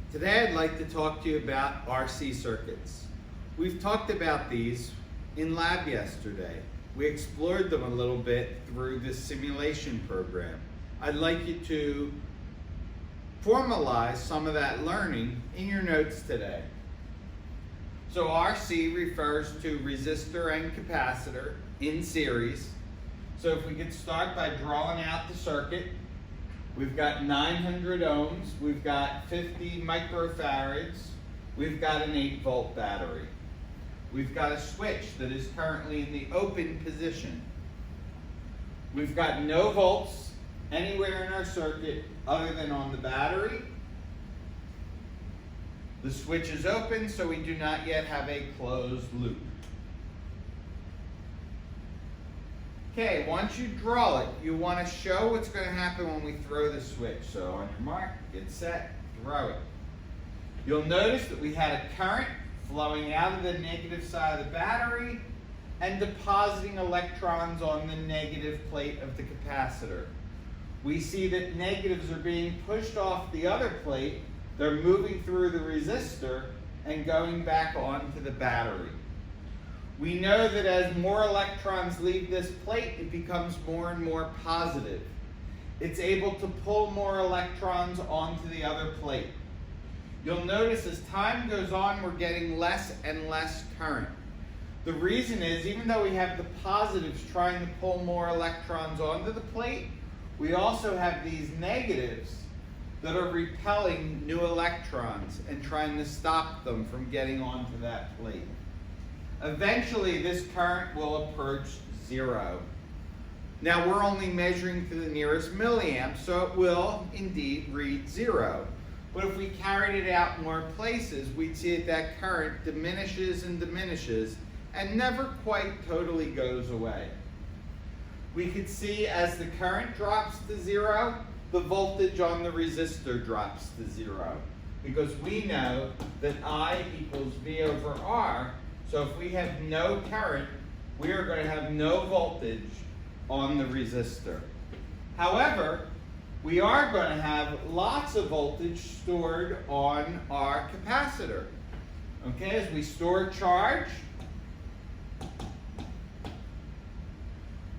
Today I'd like to talk to you about RC circuits. We've talked about these in lab yesterday. We explored them a little bit through this simulation program. I'd like you to formalize some of that learning in your notes today. So RC refers to resistor and capacitor in series. So if we could start by drawing out the circuit, we've got 900 ohms, we've got 50 microfarads, we've got an 8-volt battery. We've got a switch that is currently in the open position. We've got no volts anywhere in our circuit other than on the battery. The switch is open, so we do not yet have a closed loop. Okay, once you draw it, you want to show what's going to happen when we throw the switch. So on your mark, get set, throw it. You'll notice that we had a current flowing out of the negative side of the battery and depositing electrons on the negative plate of the capacitor. We see that negatives are being pushed off the other plate. They're moving through the resistor and going back onto the battery. We know that as more electrons leave this plate, it becomes more and more positive. It's able to pull more electrons onto the other plate. You'll notice as time goes on, we're getting less and less current. The reason is, even though we have the positives trying to pull more electrons onto the plate, we also have these negatives that are repelling new electrons and trying to stop them from getting onto that plate. Eventually, this current will approach zero. Now, we're only measuring to the nearest milliamp, so it will indeed read zero. But if we carried it out more places, we'd see that current diminishes and diminishes and never quite totally goes away. We could see as the current drops to zero, the voltage on the resistor drops to zero, because we know that I equals V over R. So if we have no current, we are going to have no voltage on the resistor. However, we are going to have lots of voltage stored on our capacitor. Okay, as we store charge,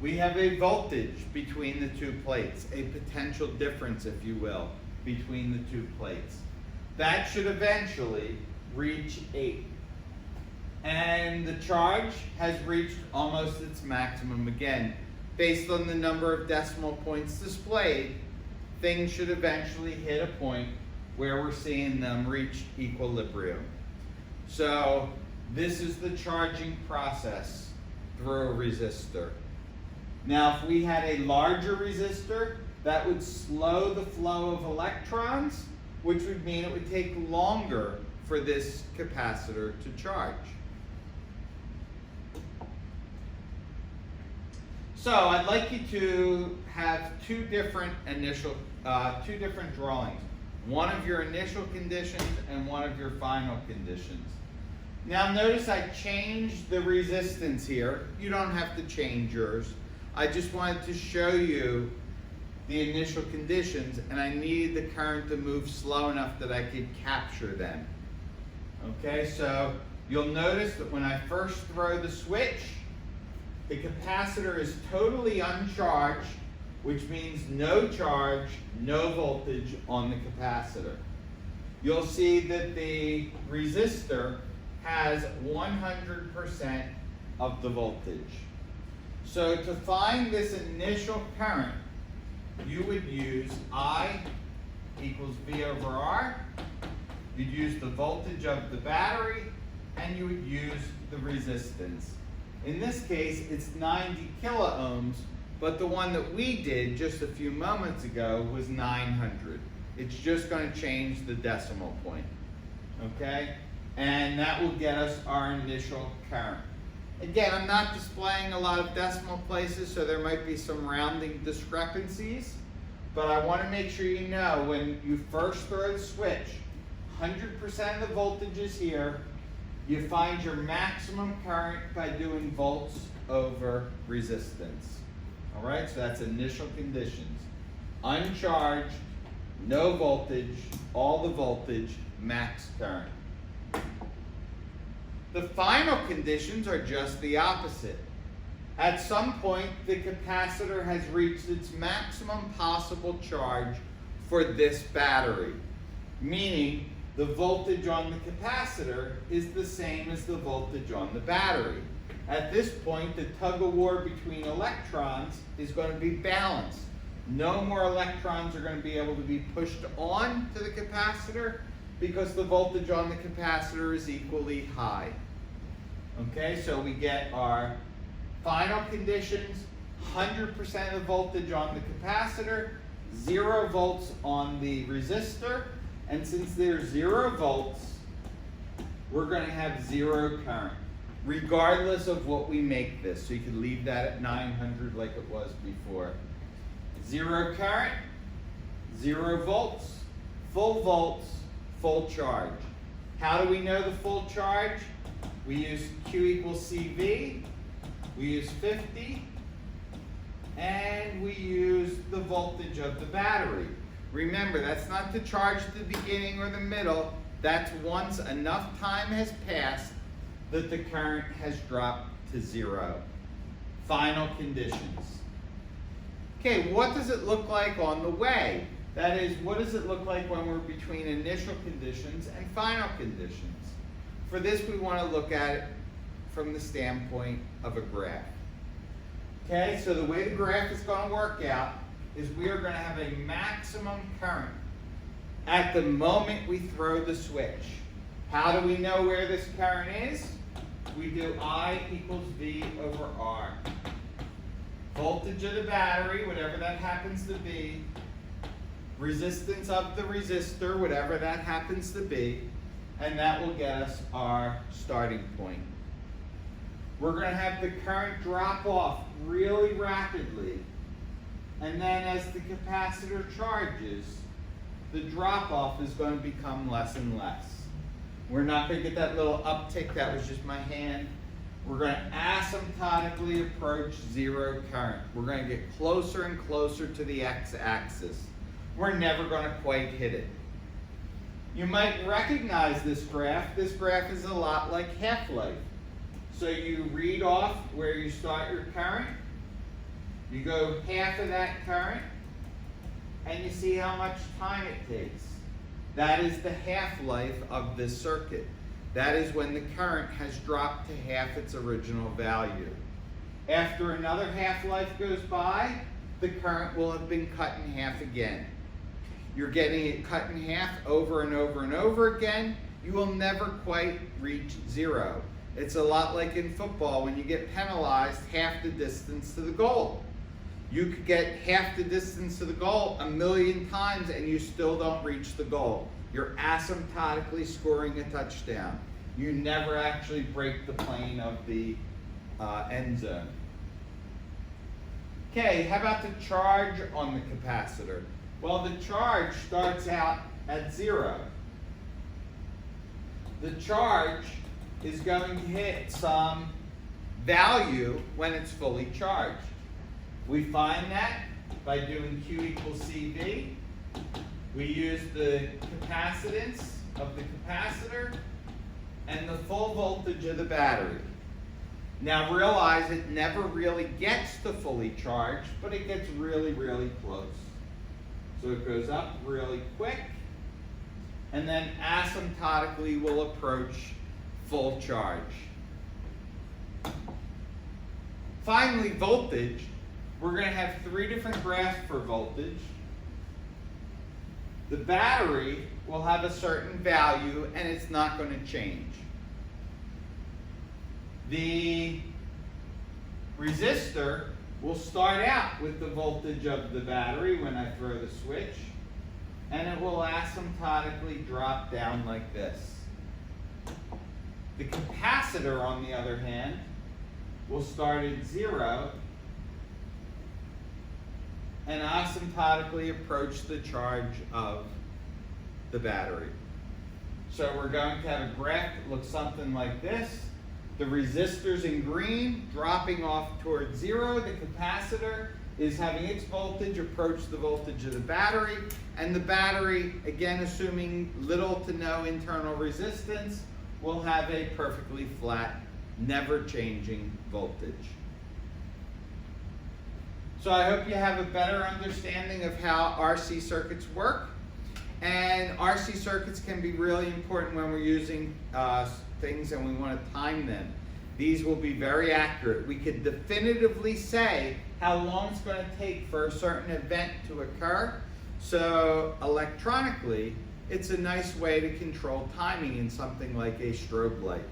we have a voltage between the two plates, a potential difference, if you will, between the two plates. That should eventually reach 8. And the charge has reached almost its maximum again. Based on the number of decimal points displayed, things should eventually hit a point where we're seeing them reach equilibrium. So this is the charging process through a resistor. Now, if we had a larger resistor, that would slow the flow of electrons, which would mean it would take longer for this capacitor to charge. So I'd like you to have two different drawings. One of your initial conditions and one of your final conditions. Now notice I changed the resistance here. You don't have to change yours. I just wanted to show you the initial conditions, and I needed the current to move slow enough that I could capture them. Okay, so you'll notice that when I first throw the switch, the capacitor is totally uncharged, which means no charge, no voltage on the capacitor. You'll see that the resistor has 100% of the voltage. So to find this initial current, you would use I equals V over R. You'd use the voltage of the battery, and you would use the resistance. In this case, it's 90 kiloohms, but the one that we did just a few moments ago was 900. It's just going to change the decimal point, okay? And that will get us our initial current. Again, I'm not displaying a lot of decimal places, so there might be some rounding discrepancies, but I want to make sure you know when you first throw the switch, 100% of the voltage is here. You find your maximum current by doing volts over resistance. All right, so that's initial conditions. Uncharged, no voltage, all the voltage, max current. The final conditions are just the opposite. At some point, the capacitor has reached its maximum possible charge for this battery, meaning the voltage on the capacitor is the same as the voltage on the battery. At this point, the tug-of-war between electrons is going to be balanced. No more electrons are going to be able to be pushed on to the capacitor because the voltage on the capacitor is equally high. Okay, so we get our final conditions: 100% of voltage on the capacitor, 0 volts on the resistor, and since there's 0 volts, we're going to have 0 current, regardless of what we make this. So you can leave that at 900 like it was before. 0 current, 0 volts, full charge. How do we know the full charge? We use Q equals CV, we use 50, and we use the voltage of the battery. Remember, that's not to charge at the beginning or the middle. That's once enough time has passed that the current has dropped to 0. Final conditions. Okay, what does it look like on the way? That is, what does it look like when we're between initial conditions and final conditions? For this, we want to look at it from the standpoint of a graph. Okay, so the way the graph is going to work out is we are going to have a maximum current at the moment we throw the switch. How do we know where this current is? We do I equals V over R. Voltage of the battery, whatever that happens to be, resistance of the resistor, whatever that happens to be, and that will get us our starting point. We're going to have the current drop off really rapidly, and then as the capacitor charges, the drop off is going to become less and less. We're not going to get that little uptick, that was just my hand. We're going to asymptotically approach 0 current. We're going to get closer and closer to the x-axis. We're never going to quite hit it. You might recognize this graph. This graph is a lot like half-life. So you read off where you start your current, you go half of that current, and you see how much time it takes. That is the half-life of this circuit. That is when the current has dropped to half its original value. After another half-life goes by, the current will have been cut in half again. You're getting it cut in half over and over and over again. You will never quite reach 0. It's a lot like in football when you get penalized half the distance to the goal. You could get half the distance to the goal 1,000,000 times and you still don't reach the goal. You're asymptotically scoring a touchdown. You never actually break the plane of the end zone. Okay, how about the charge on the capacitor? Well, the charge starts out at 0. The charge is going to hit some value when it's fully charged. We find that by doing Q equals CV. We use the capacitance of the capacitor and the full voltage of the battery. Now realize it never really gets to fully charged, but it gets really, really close. So it goes up really quick, and then asymptotically will approach full charge. Finally, voltage. We're going to have 3 different graphs for voltage. The battery will have a certain value, and it's not going to change. The resistor will start out with the voltage of the battery when I throw the switch, and it will asymptotically drop down like this. The capacitor, on the other hand, will start at 0 and asymptotically approach the charge of the battery. So we're going to have a graph that looks something like this. The resistor's in green, dropping off towards 0. The capacitor is having its voltage approach the voltage of the battery, And the battery, again assuming little to no internal resistance, will have a perfectly flat, never changing voltage. So I hope you have a better understanding of how RC circuits work. And RC circuits can be really important when we're using things and we want to time them. These will be very accurate. We could definitively say how long it's going to take for a certain event to occur. So electronically, it's a nice way to control timing in something like a strobe light.